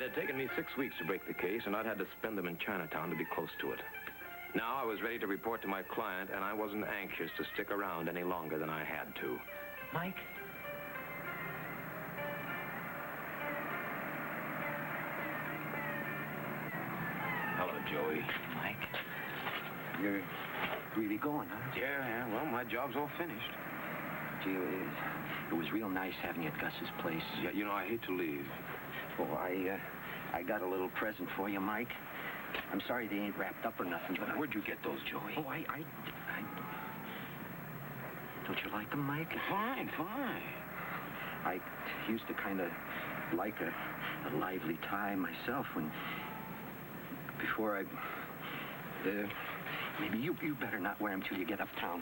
had taken me 6 weeks to break the case, and I'd had to spend them in Chinatown to be close to it. Now I was ready to report to my client, and I wasn't anxious to stick around any longer than I had to. Mike? Hello, Joey. Mike? You're really going, huh? Yeah, well, my job's all finished. Gee, it was real nice having you at Gus's place. Yeah, you know, I hate to leave. Oh, I got a little present for you, Mike. I'm sorry they ain't wrapped up or nothing, but Where'd you get those, Joey? Oh, Don't you like them, Mike? Fine, fine. I used to kind of like a lively tie myself before I... maybe you better not wear them till you get uptown.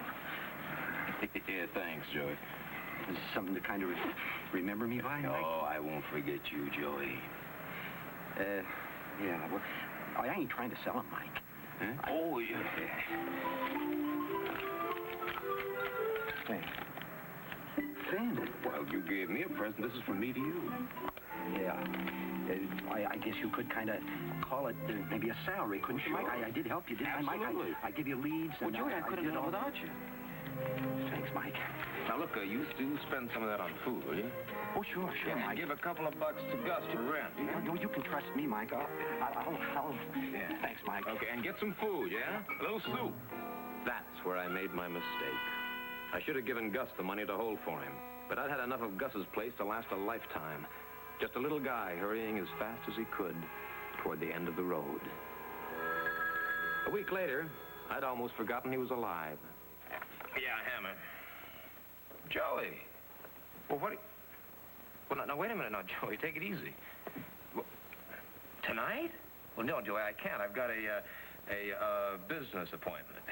Yeah, thanks, Joey. Is something to kind of remember me by, Mike? Oh, I won't forget you, Joey. Yeah, well, I ain't trying to sell them, Mike. Huh? Oh, yeah. Thin. Well, you gave me a present. This is from me to you. Yeah. I guess you could kind of call it maybe a salary, couldn't you, Mike? I did help you, didn't I, Mike? I give you leads. Well, Joey, I could have done it without you. Thanks, Mike. Now, look, you spend some of that on food, will you? Oh, sure, Yeah, Mike. give a couple of bucks to Gus for rent. Yeah? You can trust me, Mike. I'll... Yeah. Thanks, Mike. Okay, and get some food, yeah? A little soup. That's where I made my mistake. I should have given Gus the money to hold for him, but I'd had enough of Gus's place to last a lifetime. Just a little guy hurrying as fast as he could toward the end of the road. A week later, I'd almost forgotten he was alive. Yeah, Hammer. Joey. Well, what... Well, now, wait a minute now, Joey. Take it easy. Well, tonight? Well, no, Joey, I can't. I've got a business appointment.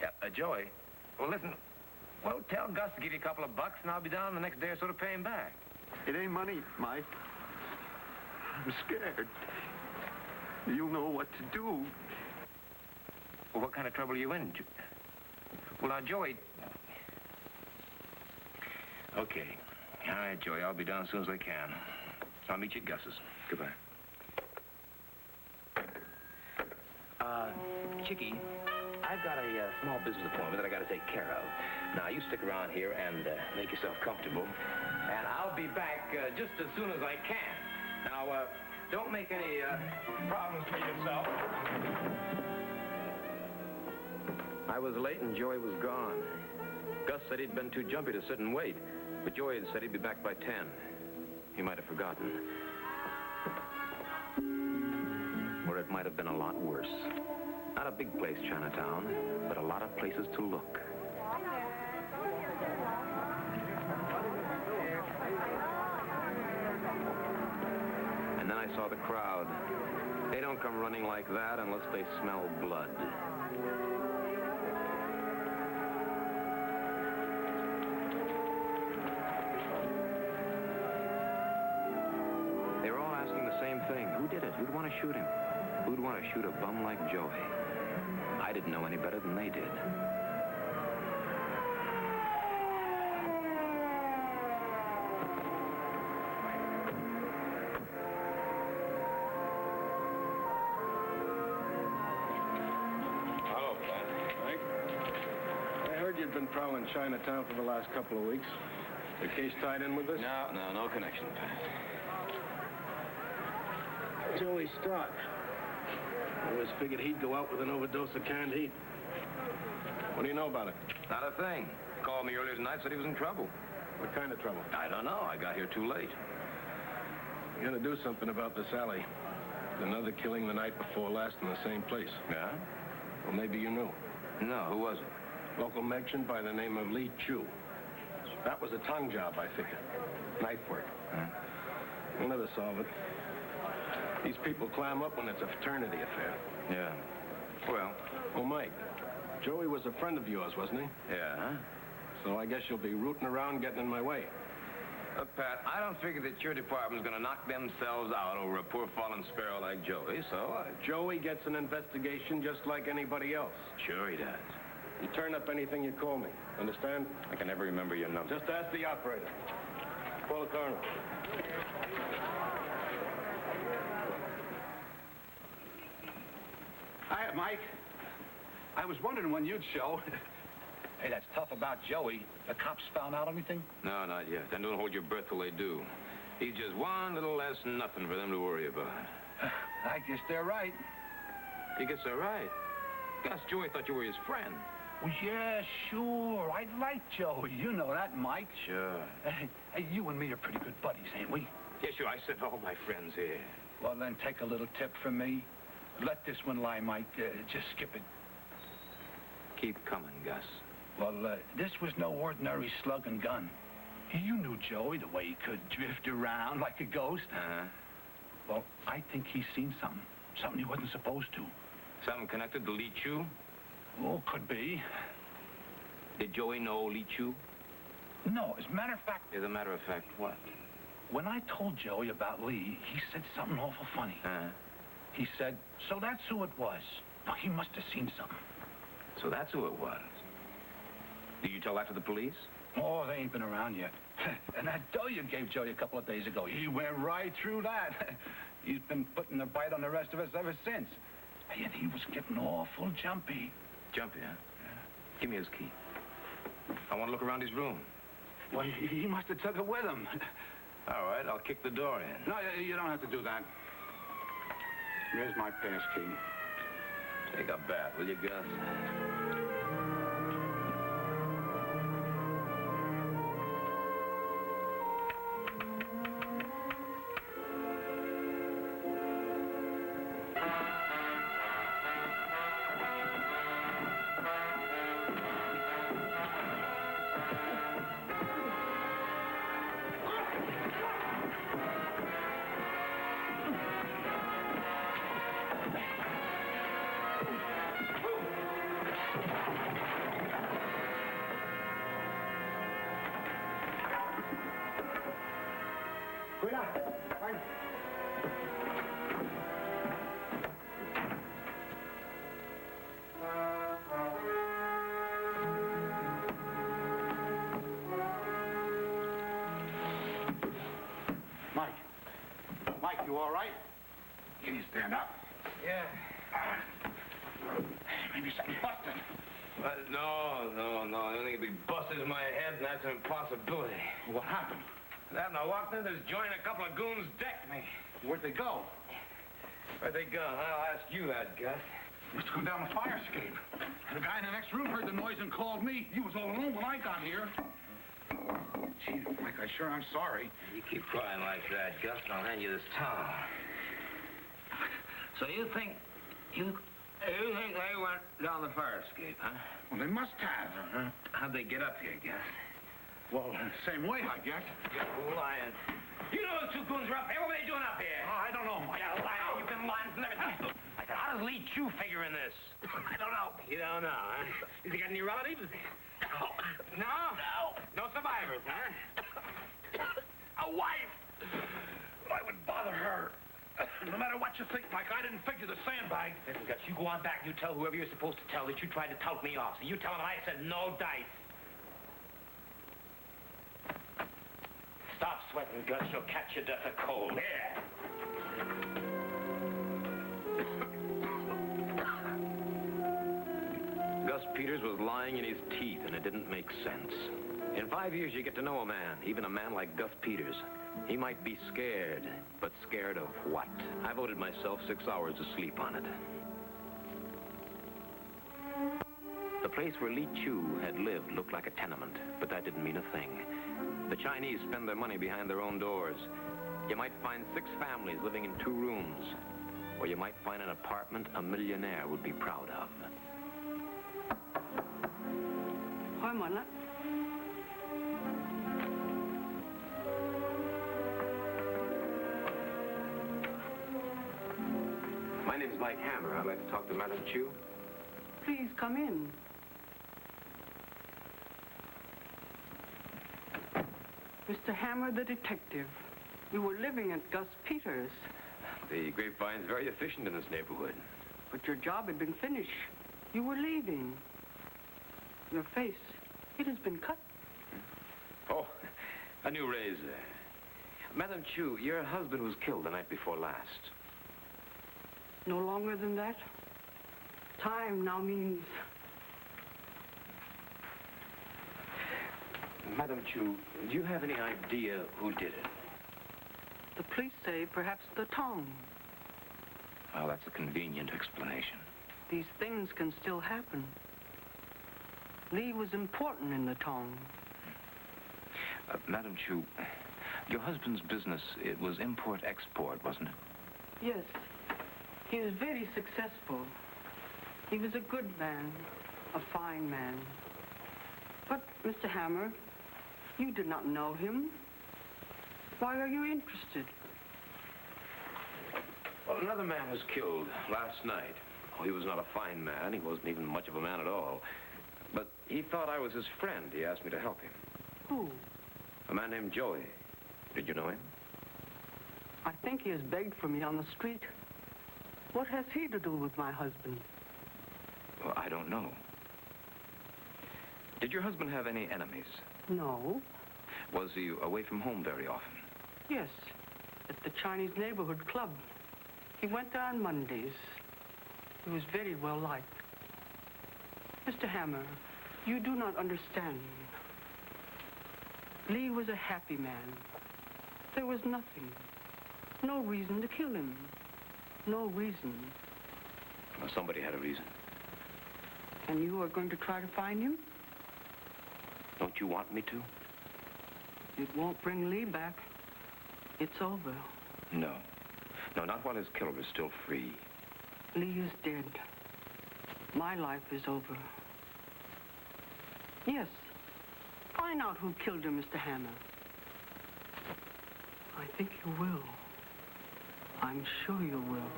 Yeah, Joey. Well, listen. Well, tell Gus to give you a couple of bucks, and I'll be down the next day or so to pay him back. It ain't money, Mike. I'm scared. You'll know what to do. Well, what kind of trouble are you in? Well, now, Joey... Okay. All right, Joey, I'll be down as soon as I can. So I'll meet you at Gus's. Goodbye. Chicky, I've got a small business appointment that I got to take care of. Now, you stick around here and make yourself comfortable, and I'll be back just as soon as I can. Now, don't make any problems for yourself. I was late and Joey was gone. Gus said he'd been too jumpy to sit and wait, but Joey had said he'd be back by 10. He might have forgotten. Or it might have been a lot worse. Not a big place, Chinatown, but a lot of places to look. And then I saw the crowd. They don't come running like that unless they smell blood. They're all asking the same thing. Who did it? Who'd want to shoot him? Who'd want to shoot a bum like Joey? I didn't know any better than they did. Hello, Pat. Mike? I heard you'd been prowling Chinatown for the last couple of weeks. The case tied in with this? No connection, Pat. Joey Stott. I always figured he'd go out with an overdose of canned heat. What do you know about it? Not a thing. Called me earlier tonight, said he was in trouble. What kind of trouble? I don't know. I got here too late. You gotta do something about this alley. Another killing the night before last in the same place. Yeah? Well, maybe you knew. No, who was it? Local merchant by the name of Li Chu. That was a tongue job, I figure. Knife work. Huh? We'll never solve it. These people clam up when it's a fraternity affair. Yeah. Well, Mike, Joey was a friend of yours, wasn't he? Yeah? So I guess you'll be rooting around getting in my way. Look, Pat, I don't figure that your department's gonna knock themselves out over a poor fallen sparrow like Joey, so Joey gets an investigation just like anybody else. Sure he does. You turn up anything, you call me. Understand? I can never remember your number. Just ask the operator. Call the coroner. Hi, Mike. I was wondering when you'd show. Hey, that's tough about Joey. The cops found out anything? No, not yet. And don't hold your breath till they do. He's just one little less nothing for them to worry about. I guess they're right. You guess they're right. Gus, Joey thought you were his friend. Well, yeah, sure. I like Joey. You know that, Mike. Sure. Hey, you and me are pretty good buddies, ain't we? Yeah, sure. I sent all my friends here. Well, then take a little tip from me. Let this one lie, Mike. Just skip it. Keep coming, Gus. Well, this was no ordinary slug and gun. You knew Joey, the way he could drift around like a ghost. Uh-huh. Well, I think he's seen something. Something he wasn't supposed to. Something connected to Li Chu? Oh, could be. Did Joey know Li Chu? No, as a matter of fact... As a matter of fact, what? When I told Joey about Lee, he said something awful funny. He said, so that's who it was. Now, he must have seen something. So that's who it was. Did you tell that to the police? Oh, they ain't been around yet. And that dough you gave Joey a couple of days ago, he went right through that. He's been putting the bite on the rest of us ever since. And he was getting awful jumpy. Jumpy, huh? Yeah. Give me his key. I want to look around his room. Well, he must have took it with him. All right, I'll kick the door in. No, you don't have to do that. Here's my pass key. Take a bath, will you, Gus? Mike, you all right? Can you stand up? Yeah. Maybe something busted. No. The only thing that busted is my head, and that's an impossibility. What happened? Then I walked into this joint, a couple of goons decked me. Where'd they go? Where'd they go? I'll ask you that, Gus. Must have gone down the fire escape. The guy in the next room heard the noise and called me. He was all alone when I got here. Gee, Mike, I sure am sorry. You keep crying like that, Gus, and I'll hand you this towel. So you think they went down the fire escape, huh? Well, they must have. How'd they get up here, Gus? Well, same way, I guess. You're lying. You know those two goons were up here. What were they doing up here? Oh, I don't know, Mike. You're lying. You've been lying from everything. I said, how does Li Chu figure in this? I don't know. You don't know, huh? Has he got any relatives? No? No survivors, huh? A wife! Why would bother her? No matter what you think, Mike, I didn't figure the sandbag. Listen, Gus, you go on back and you tell whoever you're supposed to tell that you tried to tout me off. So you tell them I said no dice. Stop sweating, Gus. You'll catch your death of cold. Here. Gus Peters was lying in his teeth, and it didn't make sense. In 5 years, you get to know a man, even a man like Gus Peters. He might be scared, but scared of what? I voted myself 6 hours of sleep on it. The place where Li Chu had lived looked like a tenement, but that didn't mean a thing. The Chinese spend their money behind their own doors. You might find 6 families living in 2 rooms, or you might find an apartment a millionaire would be proud of. Hoi, Mona. My name's Mike Hammer. I'd like to talk to Madame Chu. Please come in. Mr. Hammer, the detective. You were living at Gus Peters. The grapevine's very efficient in this neighborhood. But your job had been finished. You were leaving. Your face, it has been cut. Oh, a new razor. Madame Chu, your husband was killed the night before last. No longer than that? Time now means... Madam Chu, do you have any idea who did it? The police say perhaps the Tong. Well, that's a convenient explanation. These things can still happen. Lee was important in the Tong. Madam Chu, your husband's business, it was import-export, wasn't it? Yes. He was very successful. He was a good man, a fine man. But, Mr. Hammer, you did not know him. Why are you interested? Well, another man was killed last night. Oh, he was not a fine man. He wasn't even much of a man at all. But he thought I was his friend. He asked me to help him. Who? A man named Joey. Did you know him? I think he has begged for me on the street. What has he to do with my husband? Well, I don't know. Did your husband have any enemies? No. Was he away from home very often? Yes, at the Chinese neighborhood club. He went there on Mondays. He was very well liked. Mr. Hammer, you do not understand. Lee was a happy man. There was nothing. No reason to kill him. No reason. Well, somebody had a reason. And you are going to try to find him? Don't you want me to? It won't bring Lee back. It's over. No. No, not while his killer is still free. Lee is dead. My life is over. Yes. Find out who killed him, Mr. Hammer. I think you will. I'm sure you will.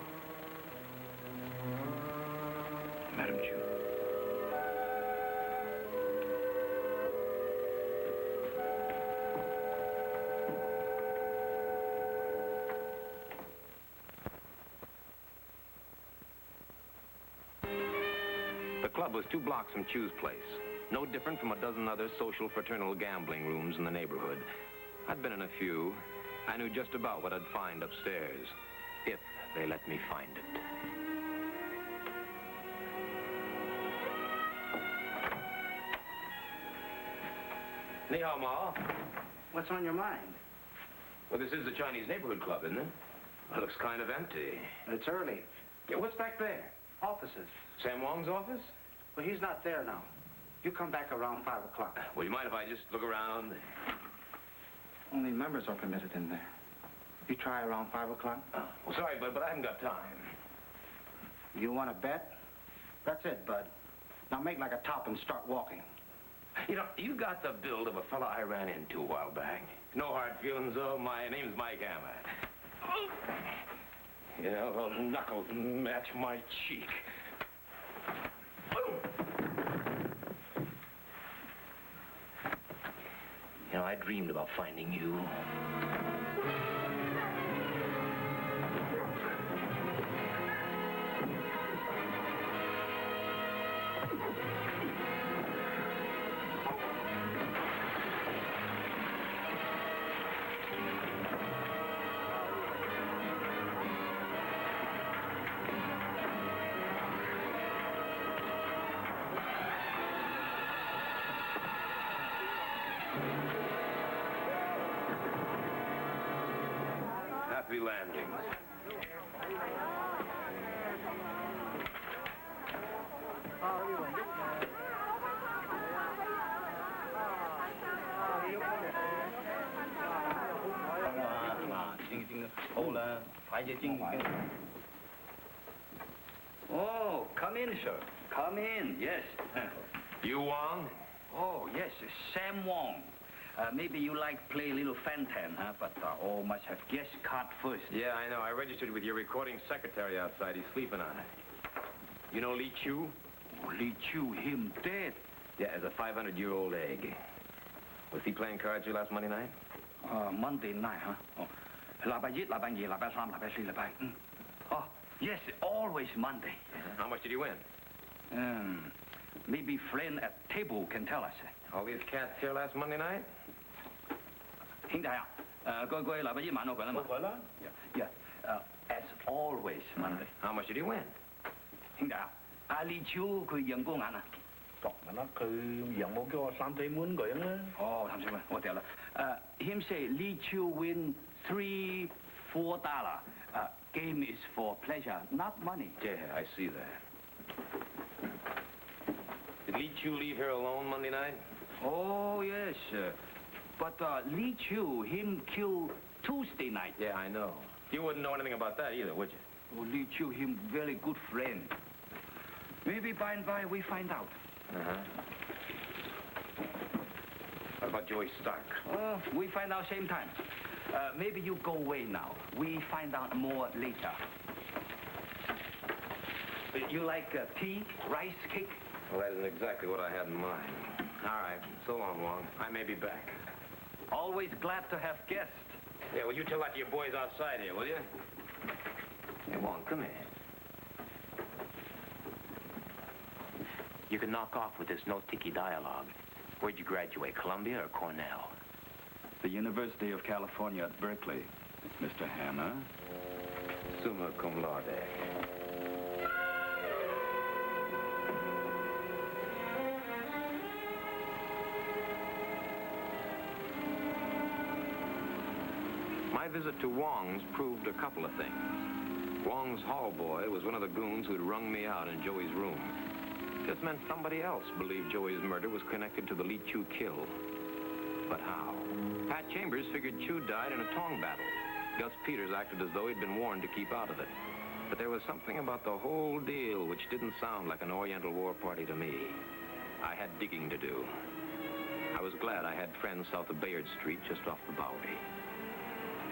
Madam Chu. The club was 2 blocks from Chu's place. No different from a dozen other social fraternal gambling rooms in the neighborhood. I'd been in a few. I knew just about what I'd find upstairs, if they let me find it. Ni hao, Ma. What's on your mind? Well, this is the Chinese neighborhood club, isn't it? It looks kind of empty. It's early. Yeah, what's back there? Offices. Sam Wong's office? Well, he's not there now. You come back around 5 o'clock. Well, you mind if I just look around? Only members are permitted in there. You try around 5 o'clock? Oh, well, sorry, Bud, but I haven't got time. You want to bet? That's it, Bud. Now make like a top and start walking. You know, you got the build of a fella I ran into a while back. No hard feelings, though. My name's Mike Hammer. You know, those knuckles match my cheek. You know, I dreamed about finding you. Happy landing. Oh, come in, sir. Come in, yes. You Wong? Oh, yes, Sam Wong. Maybe you like play a little fantan, huh? But all must have guest card first. Yeah, I know. I registered with your recording secretary outside. He's sleeping on it. You know Lee Chu? Oh, Lee Chu, him dead. Yeah, as a 500-year-old egg. Was he playing cards here last Monday night? Monday night, huh? Oh. 禮拜一、禮拜二、禮拜三、禮拜四、禮拜五. Oh, yes, always Monday. How much did you win? Maybe friend at table can tell us. All these cats here last Monday night? 兄弟啊，個禮拜一晚我佢啦嘛。我啦。Yeah, as always Monday. How much did you win? 兄弟啊，阿李超佢養過眼啊？作文啦，佢又冇叫我3、4蚊佢啊。哦，3、4蚊，我掉啦。Him say Li Chu win $3, $4. Game is for pleasure, not money. Yeah, I see that. Did Li Chu leave here alone Monday night? Oh, yes. But Li Chu, him kill Tuesday night. Yeah, I know. You wouldn't know anything about that either, would you? Oh, Li Chu, him very good friend. Maybe by and by we find out. Uh-huh. What about Joey Stark? We find out same time. Maybe you go away now. We find out more later. You like tea, rice cake? Well, that isn't exactly what I had in mind. All right. So long, Wong. I may be back. Always glad to have guests. Yeah, well, you tell that to your boys outside here, will you? Hey, Wong, come here. You can knock off with this no-tiki dialogue. Where'd you graduate, Columbia or Cornell? The University of California at Berkeley, Mr. Hammer. Summa cum laude. My visit to Wong's proved a couple of things. Wong's hall boy was one of the goons who'd wrung me out in Joey's room. This meant somebody else believed Joey's murder was connected to the Li Chu kill. But how? Pat Chambers figured Chu died in a tong battle. Gus Peters acted as though he'd been warned to keep out of it. But there was something about the whole deal which didn't sound like an Oriental war party to me. I had digging to do. I was glad I had friends south of Bayard Street, just off the Bowery.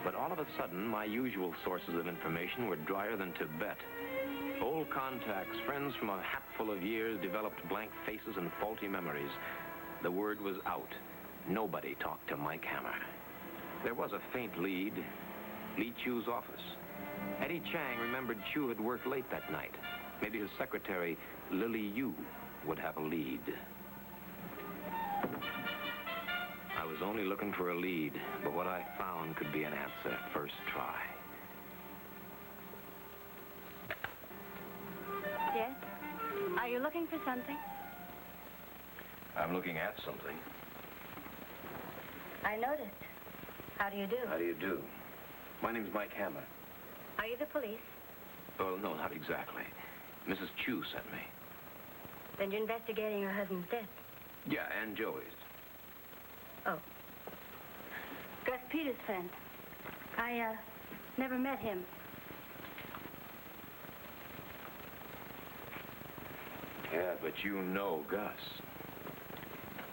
But all of a sudden, my usual sources of information were drier than Tibet. Old contacts, friends from a hatful of years, developed blank faces and faulty memories. The word was out. Nobody talked to Mike Hammer. There was a faint lead. Li Chu's office. Eddie Chang remembered Chu had worked late that night. Maybe his secretary, Lily Yu, would have a lead. I was only looking for a lead, but what I found could be an answer first try. Yes? Are you looking for something? I'm looking at something. I noticed. How do you do? How do you do? My name's Mike Hammer. Are you the police? Well, no, not exactly. Mrs. Chu sent me. Then you're investigating her husband's death. Yeah, and Joey's. Oh. Gus Peters' friend. I, never met him. Yeah, but you know Gus.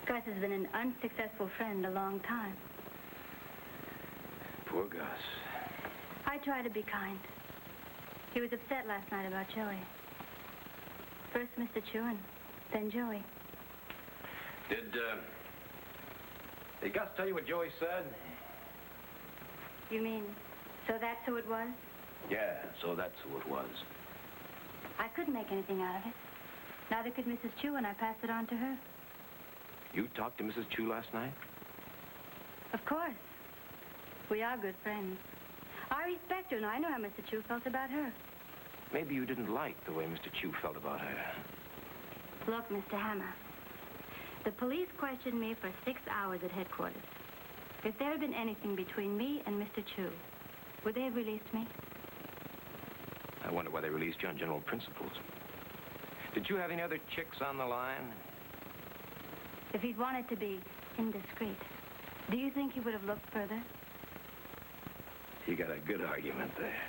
Gus has been an unsuccessful friend a long time. Poor Gus. I try to be kind. He was upset last night about Joey. First Mr. Chu and then Joey. Did Gus tell you what Joey said? You mean, so that's who it was? Yeah, so that's who it was. I couldn't make anything out of it. Neither could Mrs. Chu, and I passed it on to her. You talked to Mrs. Chu last night? Of course. We are good friends. I respect her, and I know how Mr. Chu felt about her. Maybe you didn't like the way Mr. Chu felt about her. Look, Mr. Hammer, the police questioned me for 6 hours at headquarters. If there had been anything between me and Mr. Chu, would they have released me? I wonder why they released you on general principles. Did you have any other chicks on the line? If he'd wanted to be indiscreet, do you think he would have looked further? You got a good argument there.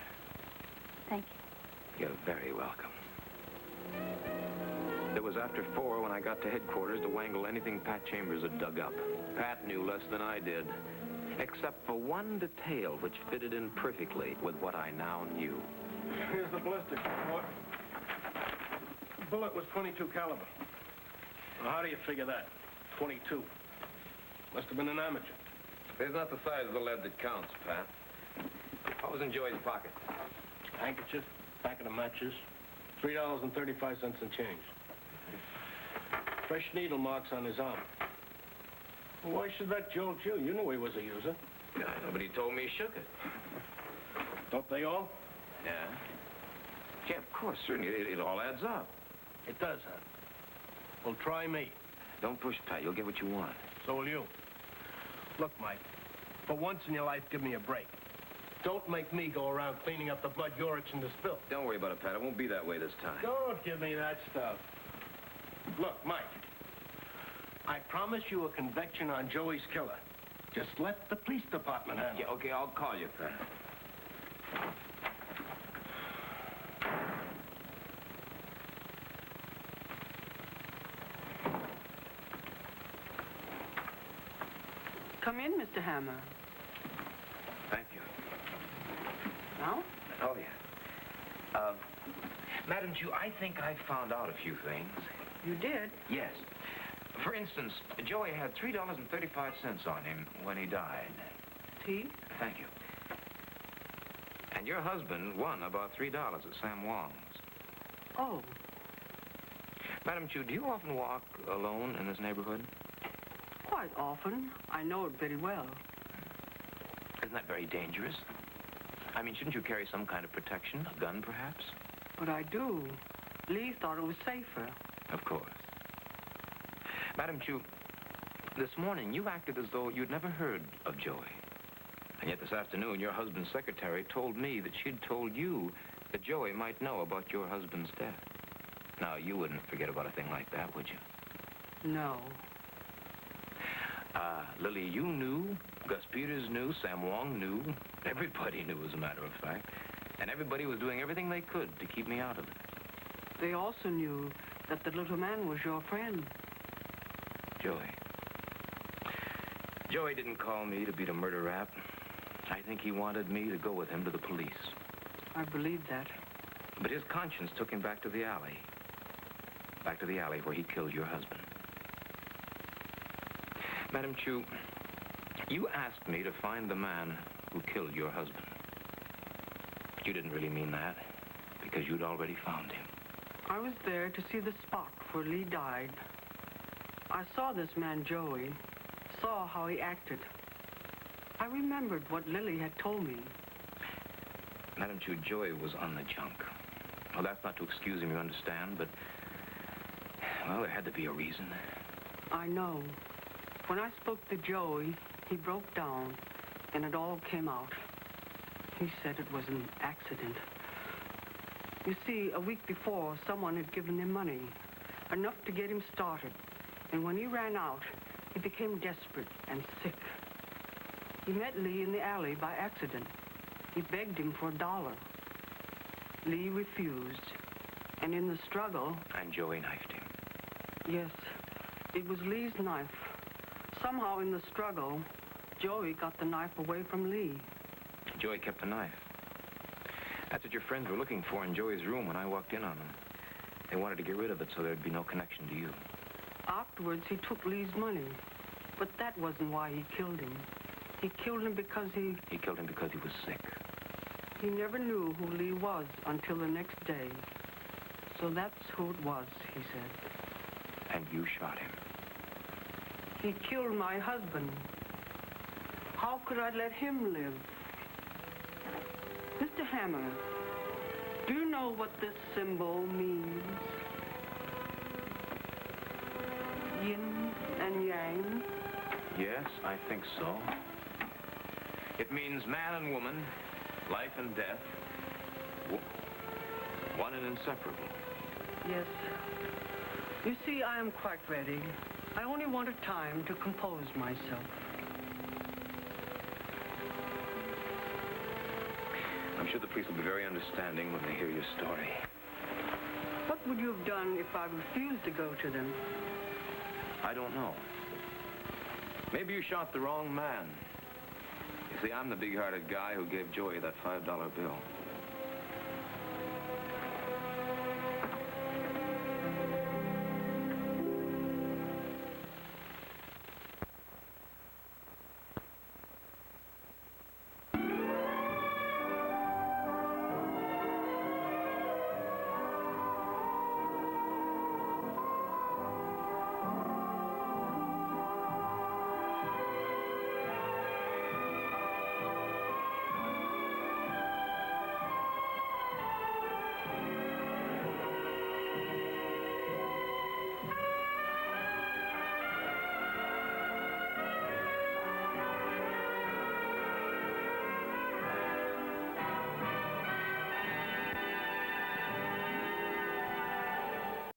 Thank you. You're very welcome. It was after 4 when I got to headquarters to wangle anything Pat Chambers had dug up. Pat knew less than I did, except for one detail which fitted in perfectly with what I now knew. Here's the ballistics report. The bullet was .22 caliber. Well, how do you figure that? 22. Must have been an amateur. It's not the size of the lead that counts, Pat. What was in Joey's pocket? Handkerchief, packet of matches, $3.35 and change. Fresh needle marks on his arm. Well, why should that jolt you? You knew he was a user. Yeah, nobody told me he shook it. Don't they all? Yeah? Yeah, of course, certainly. It all adds up. It does, huh? Well, try me. Don't push, Pat. You'll get what you want. So will you. Look, Mike, for once in your life, give me a break. Don't make me go around cleaning up the blood you're itching to spill. Don't worry about it, Pat. It won't be that way this time. Don't give me that stuff. Look, Mike, I promise you a conviction on Joey's killer. Just let the police department handle it. Yeah, okay, I'll call you, Pat. Come in, Mr. Hammer. Thank you. Now? Oh, yeah. Madam Jew, I think I found out a few things. You did? Yes. For instance, Joey had $3.35 on him when he died. Tea? Thank you. And your husband won about $3 at Sam Wong's. Oh, Madam Chu, do you often walk alone in this neighborhood? quite often. I know it very well. Isn't that very dangerous? I mean, shouldn't you carry some kind of protection? A gun, perhaps? But I do. Lee thought it was safer. Of course. Madam Chu, this morning you acted as though you'd never heard of Joey. And yet this afternoon, your husband's secretary told me that she'd told you that Joey might know about your husband's death. Now, you wouldn't forget about a thing like that, would you? No. Lily, you knew, Gus Peters knew, Sam Wong knew, everybody knew, as a matter of fact. And everybody was doing everything they could to keep me out of it. They also knew that the little man was your friend. Joey. Joey didn't call me to beat a murder rap. I think he wanted me to go with him to the police. I believe that. But his conscience took him back to the alley. Back to the alley where he killed your husband. Madam Chu, you asked me to find the man who killed your husband. But you didn't really mean that, because you'd already found him. I was there to see the spot where Lee died. I saw this man, Joey, saw how he acted. I remembered what Lily had told me. Madam Chu, Joey was on the junk. Well, that's not to excuse him, you understand, but... well, there had to be a reason. I know. When I spoke to Joey, he broke down, and it all came out. He said it was an accident. You see, a week before, someone had given him money, enough to get him started. And when he ran out, he became desperate and sick. He met Lee in the alley by accident. He begged him for $1. Lee refused, and in the struggle... And Joey knifed him. Yes, it was Lee's knife. Somehow in the struggle, Joey got the knife away from Lee. Joey kept the knife. That's what your friends were looking for in Joey's room when I walked in on them. They wanted to get rid of it so there'd be no connection to you. Afterwards, he took Lee's money. But that wasn't why he killed him. He killed him because he... He killed him because he was sick. He never knew who Lee was until the next day. So that's who it was, he said. And you shot him. He killed my husband. How could I let him live? Mr. Hammer, do you know what this symbol means? Yin and yang? Yes, I think so. It means man and woman, life and death, one and inseparable. Yes. You see, I am quite ready. I only wanted time to compose myself. I'm sure the police will be very understanding when they hear your story. What would you have done if I refused to go to them? I don't know. Maybe you shot the wrong man. You see, I'm the big-hearted guy who gave Joey that $5 bill.